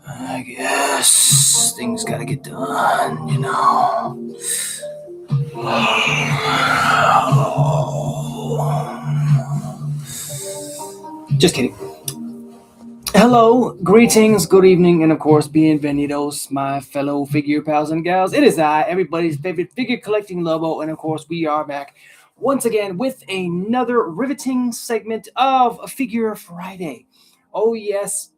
I guess things gotta get done, you know. Just kidding. Hello, greetings, good evening, and of course, bienvenidos, my fellow figure pals and gals. It is I, everybody's favorite figure collecting Lobo, and of course, we are back once again with another riveting segment of Figure Friday. Oh, yes,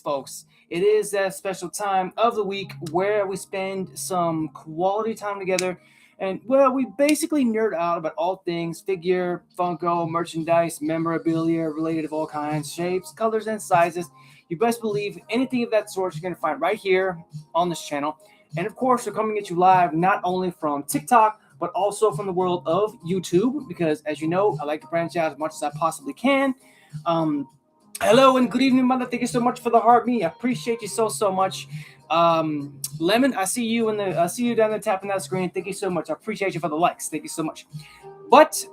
folks. It is that special time of the week where we spend some quality time together. And, well, we basically nerd out about all things figure, Funko, merchandise, memorabilia related of all kinds, shapes, colors, and sizes. You best believe anything of that sort you're going to find right here on this channel. And, of course, we're coming at you live not only from TikTok, but also from the world of YouTube, because, as you know, I like to branch out as much as I possibly can. Hello and good evening, mother. Thank you so much for the heart me. I appreciate you so much. Lemon, I see you down there tapping that screen. Thank you so much. I appreciate you for the likes. Thank you so much. But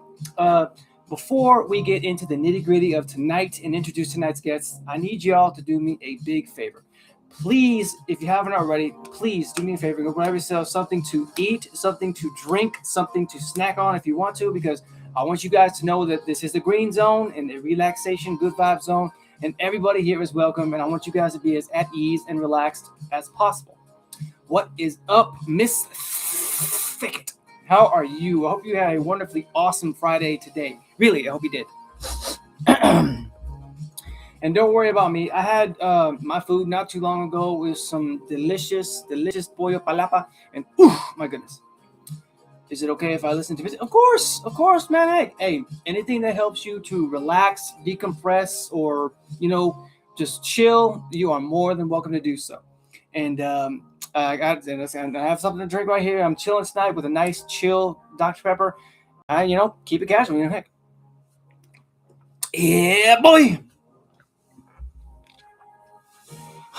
before we get into the nitty-gritty of tonight and introduce tonight's guests, I need y'all to do me a big favor. Please, if you haven't already, please do me a favor. Go grab yourself something to eat, something to drink, something to snack on if you want to, because I want you guys to know that this is the green zone and the relaxation, good vibe zone, and everybody here is welcome, and I want you guys to be as at ease and relaxed as possible. What is up, Miss Thicket? How are you? I hope you had a wonderfully awesome Friday today. Really, I hope you did. And don't worry about me. I had my food not too long ago with some delicious pollo palapa, and my goodness. Is it okay if I listen to music? Of course, man. Hey, anything that helps you to relax, decompress, or, just chill, you are more than welcome to do so. And I have something to drink right here. I'm chilling tonight with a nice, chill Dr. Pepper. Keep it casual, heck. Yeah, boy.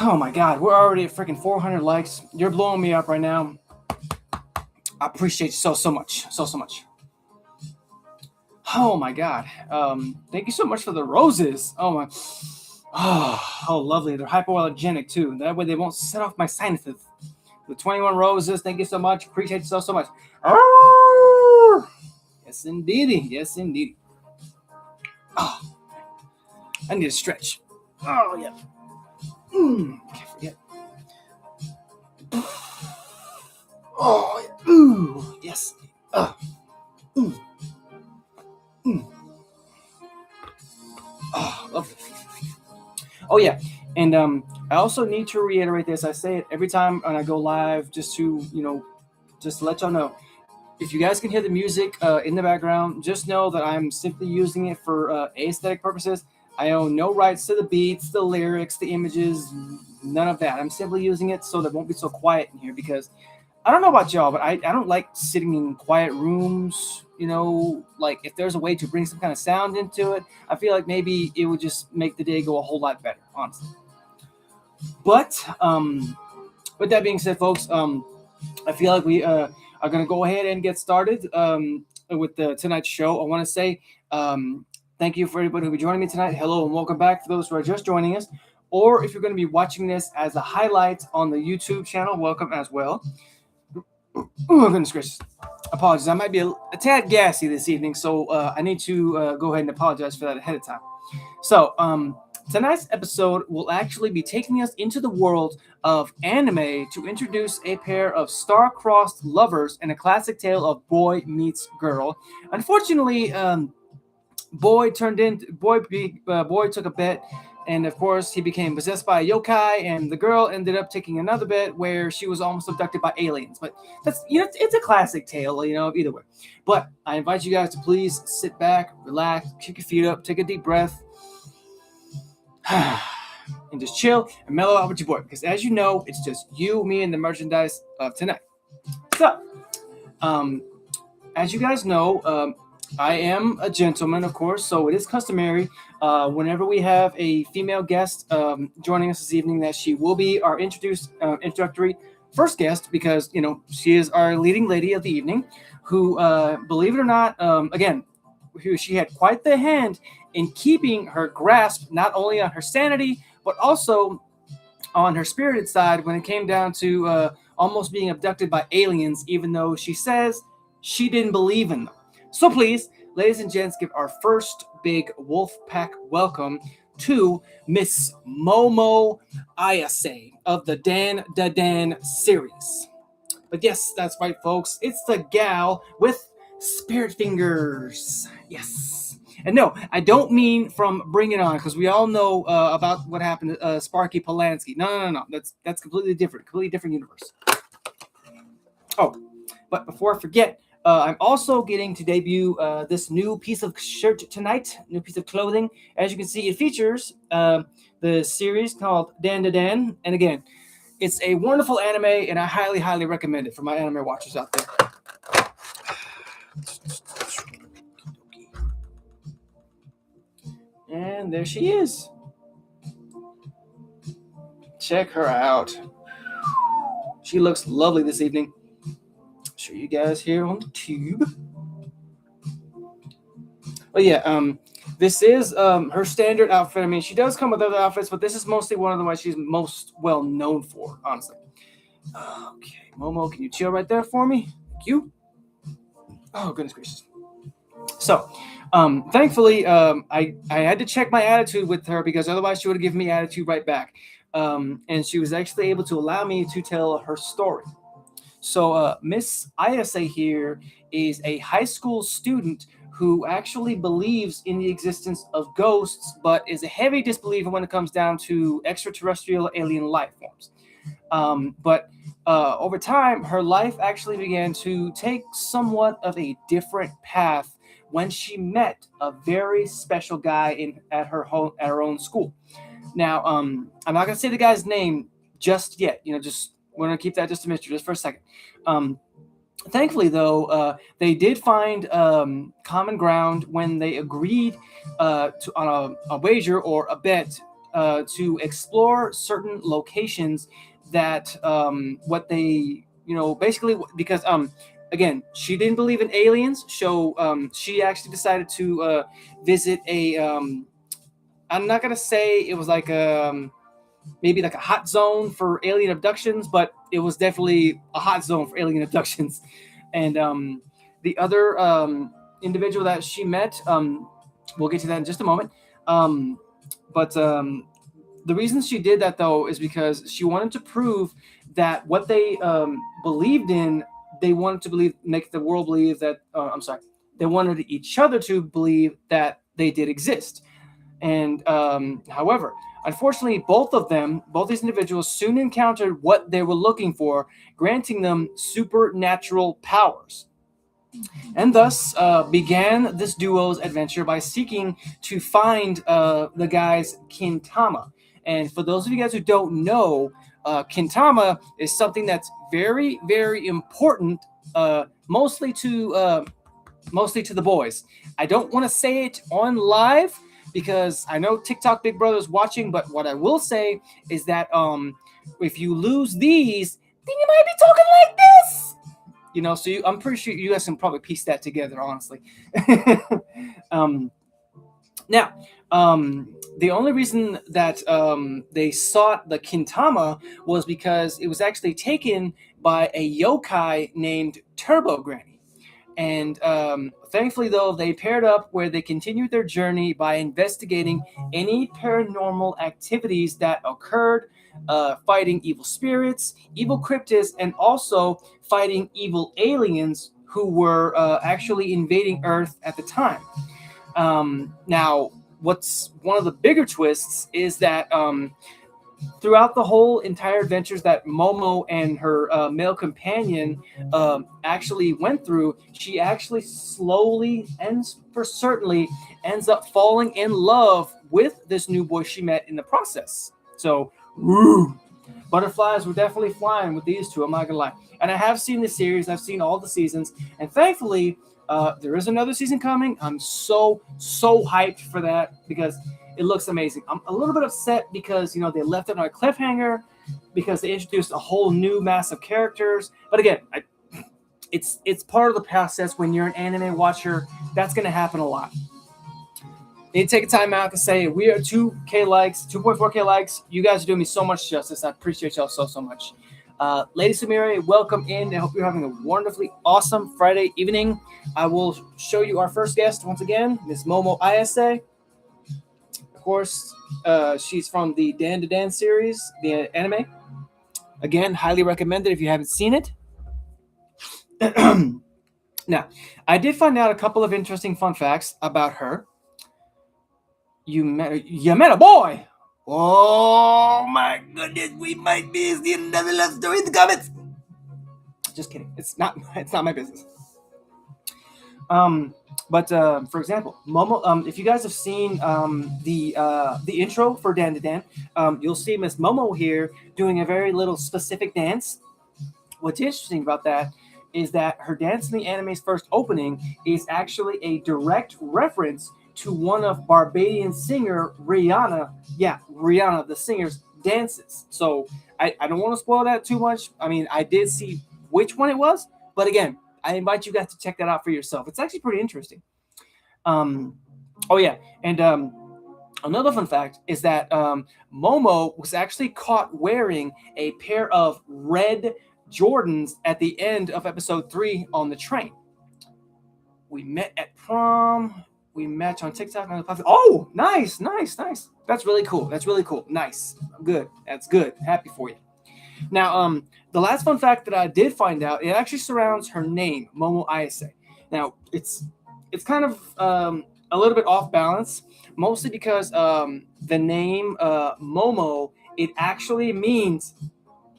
Oh, my God. We're already at freaking 400 likes. You're blowing me up right now. I appreciate you so much. So much. Oh my God. Thank you so much for the roses. Oh my. Oh, how lovely. They're hypoallergenic too. That way they won't set off my sinuses. The 21 roses. Thank you so much. Appreciate you so much. Oh, yes, indeedy. Oh, I need a stretch. Oh, yeah. Can't forget. Oh, yeah. Ooh, yes. Oh, lovely. Oh, yeah. And I also need to reiterate this. I say it every time when I go live, just to let y'all know. If you guys can hear the music in the background, just know that I'm simply using it for aesthetic purposes. I own no rights to the beats, the lyrics, the images, none of that. I'm simply using it so that it won't be so quiet in here, because I don't know about y'all, but I don't like sitting in quiet rooms. Like if there's a way to bring some kind of sound into it, I feel like maybe it would just make the day go a whole lot better, honestly. But with that being said, folks, I feel like we are going to go ahead and get started with tonight's show. I want to say thank you for everybody who will be joining me tonight. Hello and welcome back for those who are just joining us. Or if you're going to be watching this as a highlight on the YouTube channel, welcome as well. Oh, goodness gracious. Apologies. I might be a tad gassy this evening, so I need to go ahead and apologize for that ahead of time. So, tonight's episode will actually be taking us into the world of anime to introduce a pair of star-crossed lovers in a classic tale of boy meets girl. Unfortunately, boy took a bet, and of course he became possessed by a yokai, and the girl ended up taking another bet where she was almost abducted by aliens. But that's it's a classic tale, either way. But I invite you guys to please sit back, relax, kick your feet up, take a deep breath, and just chill and mellow out with your boy, because as you know, it's just you, me, and the merchandise of tonight. So, as you guys know, I am a gentleman, of course, so it is customary whenever we have a female guest joining us this evening that she will be our introductory first guest, because, she is our leading lady of the evening, who, believe it or not, again, she had quite the hand in keeping her grasp not only on her sanity but also on her spirited side when it came down to almost being abducted by aliens, even though she says she didn't believe in them. So please, ladies and gents, give our first big wolf pack welcome to Miss Momo Ayase of the Dan series. But yes, that's right, folks. It's the gal with spirit fingers. Yes. And no, I don't mean from Bring It On, because we all know about what happened to Sparky Polanski. No. That's completely different universe. Oh, but before I forget, I'm also getting to debut this new piece of shirt tonight, new piece of clothing. As you can see, it features the series called Dan. And again, it's a wonderful anime, and I highly, highly recommend it for my anime watchers out there. And there she is. Check her out. She looks lovely this evening. I'll show you guys here on the tube. But yeah, this is her standard outfit. I mean, she does come with other outfits, but this is mostly one of the ones she's most well known for, honestly. Okay, Momo, can you chill right there for me? Thank you. Oh, goodness gracious. So, thankfully, I had to check my attitude with her because otherwise she would have given me attitude right back. And she was actually able to allow me to tell her story. So, Miss Ayase here is a high school student who actually believes in the existence of ghosts, but is a heavy disbeliever when it comes down to extraterrestrial alien life forms. But over time, her life actually began to take somewhat of a different path when she met a very special guy at her own school. Now, I'm not gonna say the guy's name just yet. Just we're gonna keep that just a mystery, just for a second. Thankfully, though, they did find common ground when they agreed on a wager or a bet to explore certain locations that what they basically because again, she didn't believe in aliens, so she actually decided to visit a I'm not gonna say it was like maybe like a hot zone for alien abductions, but it was definitely a hot zone for alien abductions. And the other individual that she met, we'll get to that in just a moment. But the reason she did that, though, is because she wanted to prove that what they believed in, they wanted to make the world believe that, they wanted each other to believe that they did exist. And however, unfortunately, both these individuals soon encountered what they were looking for, granting them supernatural powers. And thus began this duo's adventure by seeking to find the guy's Kintama. And for those of you guys who don't know, Kintama is something that's very, very important, mostly to the boys. I don't want to say it on live because I know TikTok Big Brother's watching, but what I will say is that if you lose these, then you might be talking like this. So I'm pretty sure you guys can probably piece that together, honestly. Now, the only reason that they sought the Kintama was because it was actually taken by a yokai named Turbo Granny. And thankfully, though, they paired up where they continued their journey by investigating any paranormal activities that occurred, fighting evil spirits, evil cryptids, and also fighting evil aliens who were actually invading Earth at the time. Now, what's one of the bigger twists is that throughout the whole entire adventures that Momo and her male companion actually went through, she actually slowly and for certainly ends up falling in love with this new boy she met in the process. So, woo, butterflies were definitely flying with these two, I'm not gonna lie. And I have seen the series, I've seen all the seasons, and thankfully, there is another season coming. I'm so hyped for that because it looks amazing. I'm a little bit upset because they left it on a cliffhanger because they introduced a whole new mass of characters. But again, it's part of the process when you're an anime watcher. That's going to happen a lot. You need to take a time out to say we are 2K likes, 2.4K likes. You guys are doing me so much justice. I appreciate y'all so much. Lady Sumire, welcome in. I hope you're having a wonderfully awesome Friday evening. I will show you our first guest once again, Miss Momo Ayase. Of course, she's from the Dan to Dan series, the anime. Again, highly recommended if you haven't seen it. Now, I did find out a couple of interesting fun facts about her. You met a boy. Oh my goodness, we might be the another love story in the comments. Just kidding. It's not my business. But for example, Momo. If you guys have seen the intro for Dan to Dan, you'll see Miss Momo here doing a very little specific dance. What's interesting about that is that her dance in the anime's first opening is actually a direct reference to one of Barbadian singer Rihanna. Yeah, Rihanna, the singer's dances. So I don't want to spoil that too much. I mean, I did see which one it was, but again, I invite you guys to check that out for yourself. It's actually pretty interesting. Oh yeah, and another fun fact is that Momo was actually caught wearing a pair of red Jordans at the end of episode 3 on the train. We met at prom. We match on TikTok. Oh, nice. That's really cool. Nice. Good. That's good. Happy for you. Now, the last fun fact that I did find out, it actually surrounds her name, Momo Ayase. Now, it's kind of a little bit off balance, mostly because the name Momo, it actually means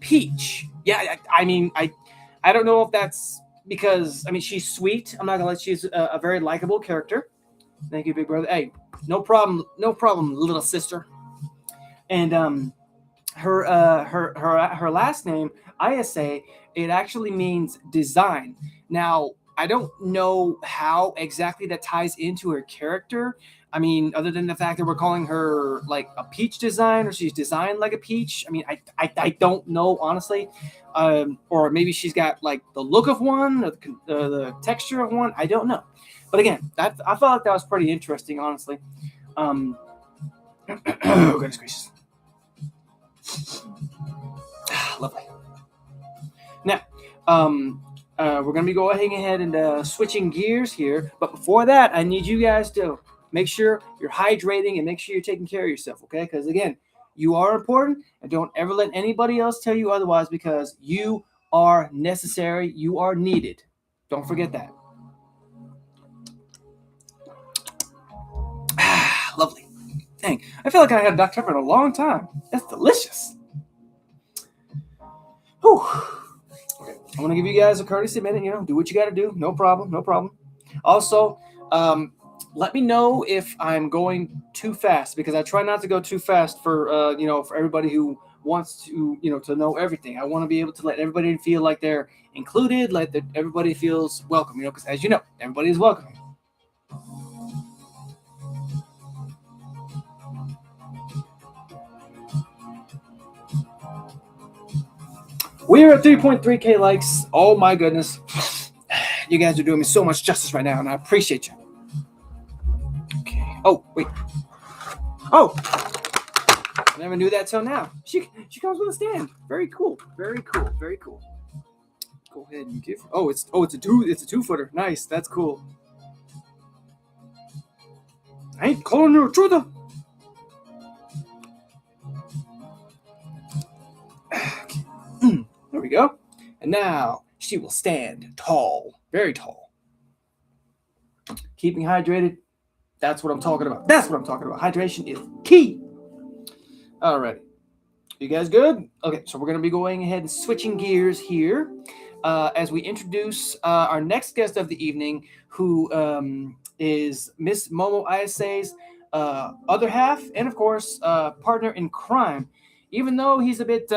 peach. Yeah, I mean, I don't know if that's because, I mean, she's sweet. I'm not gonna let she's a very likable character. Thank you, big brother. Hey, no problem, little sister. And her last name, Ayase, it actually means design. Now, I don't know how exactly that ties into her character. I mean, other than the fact that we're calling her like a peach design, or she's designed like a peach. I mean, I don't know, honestly. Or maybe she's got like the look of one, or the texture of one. I don't know. But again, I felt like that was pretty interesting, honestly. Oh, goodness gracious. Lovely. Now, we're going to be going ahead and switching gears here. But before that, I need you guys to make sure you're hydrating and make sure you're taking care of yourself, okay? Because, again, you are important, and don't ever let anybody else tell you otherwise, because you are necessary. You are needed. Don't forget that. Lovely. Dang, I feel like I had Dr. Pepper in a long time. That's delicious. Whew. Okay, I'm gonna give you guys a courtesy minute. Do what you got to do. No problem. Also, let me know if I'm going too fast, because I try not to go too fast for for everybody who wants to to know everything. I want to be able to let everybody feel like they're included, like that everybody feels welcome. Because as you know, everybody is welcome. We're at 3.3K likes. Oh my goodness. You guys are doing me so much justice right now, and I appreciate you. Okay. Oh, wait. Oh! I never knew that till now. She comes with a stand. Very cool. Go ahead and give. It's a 2-footer. Nice. That's cool. I ain't calling her a truther. There we go. And now she will stand tall, very tall. Keeping hydrated, that's what I'm talking about. Hydration is key. All right. You guys good? Okay, so we're going to be going ahead and switching gears here as we introduce our next guest of the evening, who is Miss Momo Ayase's other half, and of course, partner in crime. Even though he's a bit,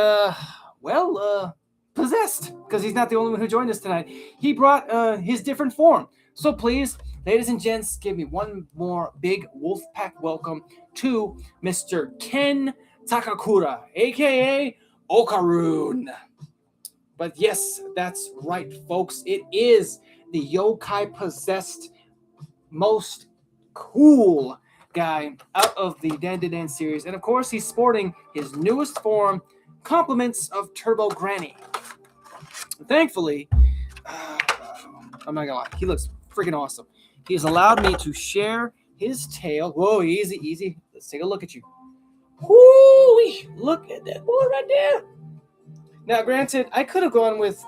possessed, because he's not the only one who joined us tonight. He brought his different form. So please, ladies and gents, give me one more big Wolfpack welcome to Mr. Ken Takakura, a.k.a. Okarun. But yes, that's right, folks. It is the yokai possessed most cool guy out of the Dan Dan series. And of course, he's sporting his newest form, Compliments of Turbo Granny. Thankfully, I'm not gonna lie, he looks freaking awesome. He's allowed me to share his tail. Whoa, easy, easy. Let's take a look at you. Whoo! Look at that boy right there. Now, granted, I could have gone with,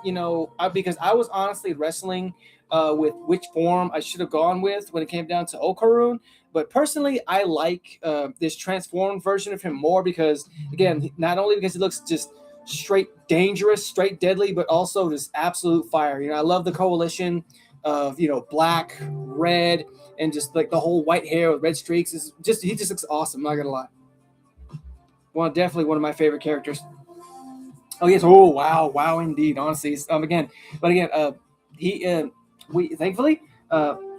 because I was honestly wrestling with which form I should have gone with when it came down to Okarun. But personally, I like this transformed version of him more because, again, not only because he looks just straight dangerous, straight deadly, but also just absolute fire. I love the coalition of, black, red, and just like the whole white hair with red streaks. He just looks awesome, I'm not going to lie. Definitely one of my favorite characters. Oh yes! Oh wow, indeed. Honestly, thankfully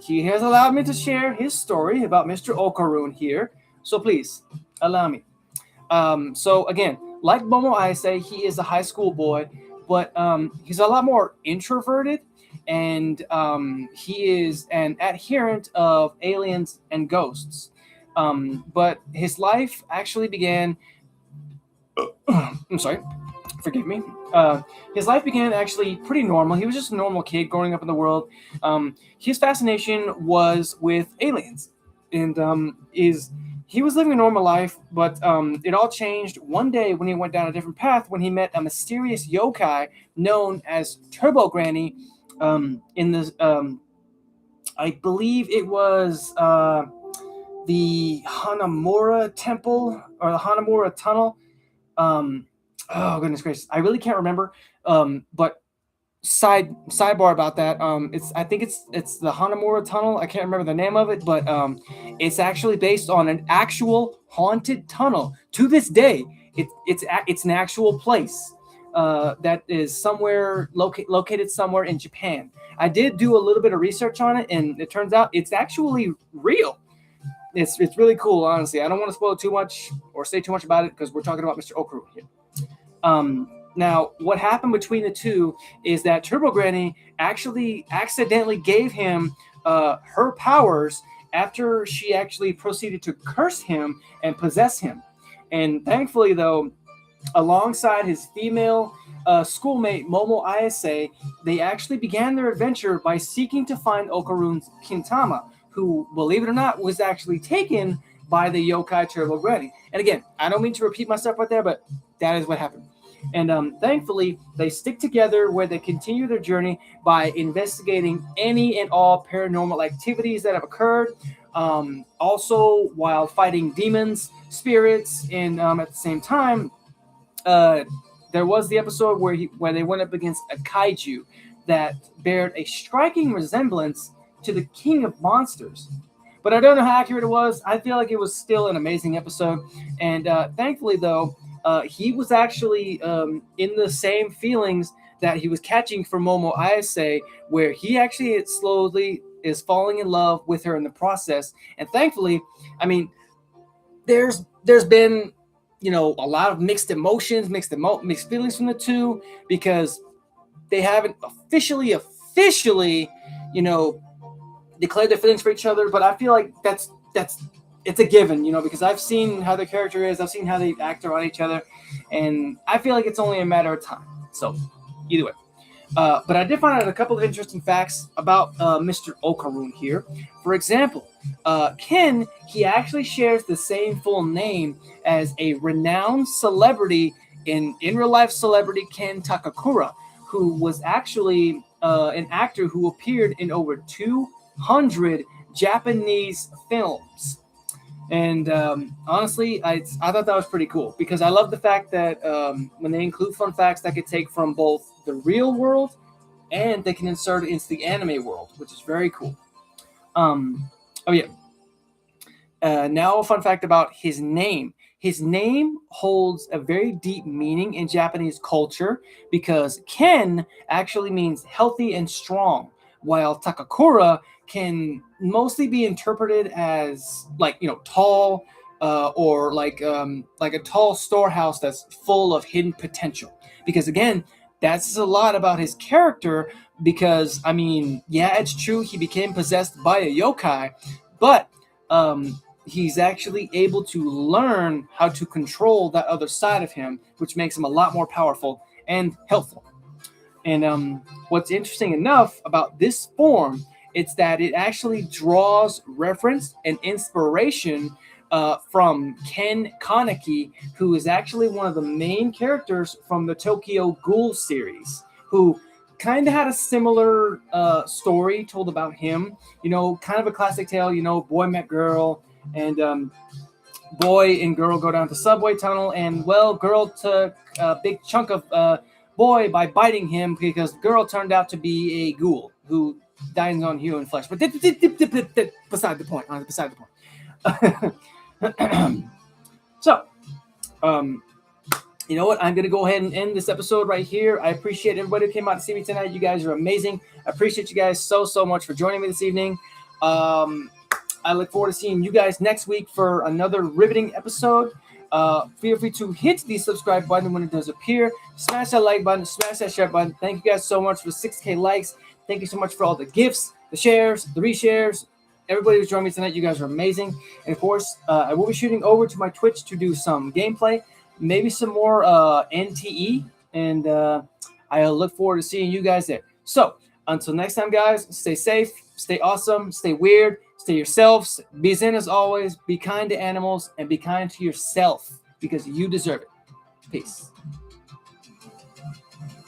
he has allowed me to share his story about Mr. Okarun here. So please allow me. So again, like Momo Ayase, he is a high school boy, but he's a lot more introverted, and he is an adherent of aliens and ghosts. But his life actually began. I'm sorry. Forgive me. His life began actually pretty normal. He was just a normal kid growing up in the world. His fascination was with aliens, and he was living a normal life. But it all changed one day when he went down a different path when he met a mysterious yokai known as Turbo Granny. In the I believe it was the Hanamura Temple or the Hanamura Tunnel. Oh goodness gracious, I really can't remember. But sidebar about that. I think it's the Hanamura Tunnel. I can't remember the name of it, but it's actually based on an actual haunted tunnel. To this day, it's an actual place that is somewhere located somewhere in Japan. I did do a little bit of research on it, and it turns out it's actually real. It's really cool, honestly. I don't want to spoil too much or say too much about it because we're talking about Mr. Okaru here. Now, what happened between the two is that Turbo Granny actually accidentally gave him her powers after she actually proceeded to curse him and possess him. And thankfully, though, alongside his female schoolmate Momo Ayase, they actually began their adventure by seeking to find Okarun's Kintama, who, believe it or not, was actually taken by the yokai Turbo Granny. And again, I don't mean to repeat myself right there, but that is what happened. And thankfully, they stick together where they continue their journey by investigating any and all paranormal activities that have occurred. Also, while fighting demons, spirits, and at the same time, there was the episode where they went up against a kaiju that bared a striking resemblance to the King of Monsters. But I don't know how accurate it was. I feel like it was still an amazing episode. And thankfully, though, he was actually in the same feelings that he was catching from Momo Ayase, where he actually slowly is falling in love with her in the process. And thankfully, I mean, there's been, a lot of mixed emotions, mixed feelings from the two, because they haven't officially, declared their feelings for each other. But I feel like it's a given, because I've seen how their character is, I've seen how they act around each other, and I feel like it's only a matter of time. So, either way. But I did find out a couple of interesting facts about Mr. Okarun here. For example, Ken, he actually shares the same full name as a renowned celebrity in real life celebrity Ken Takakura, who was actually an actor who appeared in over 200 Japanese films. And honestly, I thought that was pretty cool, because I love the fact that when they include fun facts that could take from both the real world and they can insert it into the anime world, which is very cool. Now a fun fact about his name. His name holds a very deep meaning in Japanese culture, because Ken actually means healthy and strong, while Takakura can mostly be interpreted as tall, or like a tall storehouse that's full of hidden potential. Because again, That's a lot about his character because, I mean, yeah, it's true he became possessed by a yokai, but he's actually able to learn how to control that other side of him, which makes him a lot more powerful and helpful. And what's interesting enough about this form, it's that it actually draws reference and inspiration from Ken Kaneki, who is actually one of the main characters from the Tokyo Ghoul series, who kind of had a similar story told about him. You know, kind of a classic tale. You know, boy met girl, and boy and girl go down the subway tunnel, and well, girl took a big chunk of boy by biting him because girl turned out to be a ghoul who dines on human flesh. But beside the point. Beside the point. So, you know what? I'm going to go ahead and end this episode right here. I appreciate everybody who came out to see me tonight. You guys are amazing. I appreciate you guys so much for joining me this evening. I look forward to seeing you guys next week for another riveting episode. Feel free to hit the subscribe button when it does appear. Smash that like button. Smash that share button. Thank you guys so much for 6K likes. Thank you so much for all the gifts, the shares, the reshares. Everybody who's joined me tonight, you guys are amazing. And of course, I will be shooting over to my Twitch to do some gameplay, maybe some more NTE, and I look forward to seeing you guys there. So until next time, guys, stay safe, stay awesome, stay weird, stay yourselves, be zen as always, be kind to animals, and be kind to yourself because you deserve it. Peace.